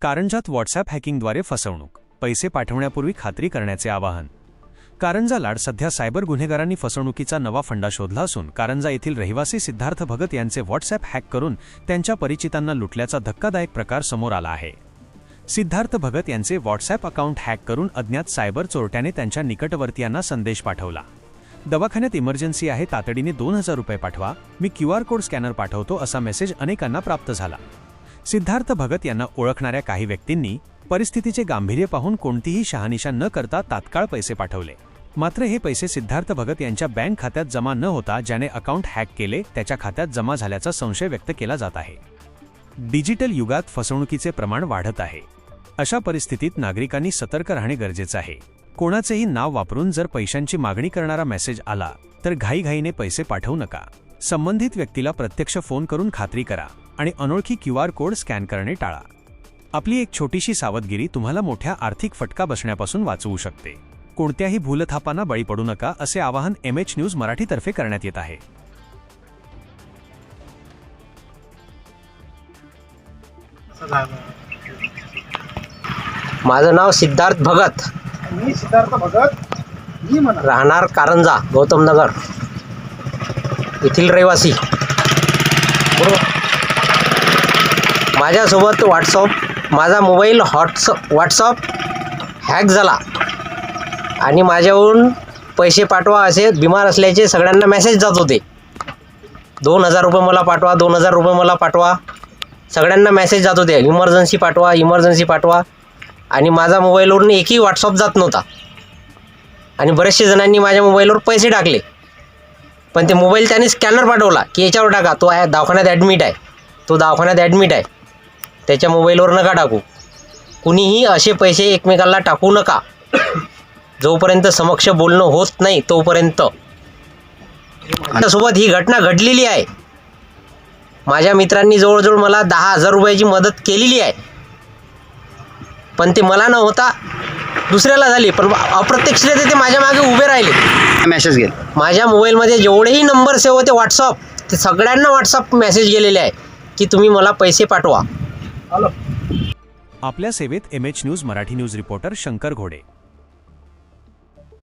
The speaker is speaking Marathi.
कारंजात व्हॉट्सॲप हॅकिंगद्वारे फसवणूक, पैसे पाठवण्यापूर्वी खात्री करण्याचे आवाहन। कारंजा लाड सध्या सायबर गुन्हेगारांनी फसवणुकीचा नवा फंडा शोधला असून कारंजा येथील रहिवासी सिद्धार्थ भगत यांचे व्हॉट्सॲप हॅक करून त्यांच्या परिचितांना लुटल्याचा धक्कादायक प्रकार समोर आला आहे। सिद्धार्थ भगत यांचे व्हॉट्सॲप अकाउंट हॅक करून अज्ञात सायबर चोरट्याने त्यांच्या निकटवर्तीयांना संदेश पाठवला। दवाखान्यात इमर्जन्सी आहे, तातडीने 2000 रुपये पाठवा, मी QR कोड स्कॅनर पाठवतो असा मेसेज अनेकांना प्राप्त झाला। सिद्धार्थ भगत यांना ओळखणाऱ्या काही व्यक्तींनी परिस्थितीचे गांभीर्य पाहून कोणतीही शहानिशा न करता तात्काळ पैसे पाठवले। मात्र हे पैसे सिद्धार्थ भगत यांच्या बँक खात्यात जमा न होता ज्याने अकाउंट हॅक केले त्याच्या खात्यात जमा झाल्याचा संशय व्यक्त केला जात आहे। डिजिटल युगात फसवणुकीचे प्रमाण वाढत आहे। अशा परिस्थितीत नागरिकांनी सतर्क राहणे गरजेचे आहे। कोणाचेही नाव वापरून जर पैशांची मागणी करणारा मेसेज आला तर घाईघाईने पैसे पाठवू नका। संबंधित व्यक्तीला प्रत्यक्ष फोन करून खात्री करा आणि अनोळखी QR कोड स्कॅन करणे टाळा। आपली एक छोटीशी सावधगिरी तुम्हाला मोठ्या आर्थिक फटका बसण्यापासून वाचवू शकते। कोणत्याही भूलथापांना बळी पडू नका असे आवाहन MH न्यूज मराठीतर्फे करण्यात येत आहे। माझं नाव सिद्धार्थ भगत, राहणार कारंजा गौतम नगर येथील रहिवासी। माझ्यासोबत माझा मोबाईल व्हॉट्सअप हॅक झाला आणि माझ्याहून पैसे पाठवा असे बिमार असल्याचे सगळ्यांना मेसेज जात होते। 2000 रुपये मला पाठवा, 2000 रुपये मला पाठवा, सगळ्यांना मेसेज जात होते, इमर्जन्सी पाठवा, इमर्जन्सी पाठवा। आणि माझा मोबाईलवरून एकही व्हॉट्सअप जात नव्हता आणि बरेचसे जणांनी माझ्या मोबाईलवर पैसे टाकले, पण ते मोबाईल त्याने स्कॅनर पाठवला की याच्यावर टाका, तो आहे दवाखान्यात ॲडमिट आहे, तो दवाखान्यात ॲडमिट आहे, त्याच्या मोबाईलवर नका टाकू। कुणीही असे पैसे एकमेकांना टाकू नका जोपर्यंत समक्ष बोलणं होत नाही तोपर्यंत। माझ्यासोबत ही घटना घडलेली आहे। माझ्या मित्रांनी जवळजवळ मला 10,000 रुपयाची मदत केलेली आहे, पण ते मला न होता दुसऱ्याला झाली, पण अप्रत्यक्षरित्या ते माझ्या मागे उभे राहिले। मेसेज गेले माझ्या मोबाईलमध्ये जेवढेही नंबर सेव्ह होते व्हॉट्सअप, ते सगळ्यांना व्हॉट्सअप मेसेज गेलेले आहे की तुम्ही मला पैसे पाठवा। आपल्या सेवेत MH news Marathi news reporter Shankar घोडे।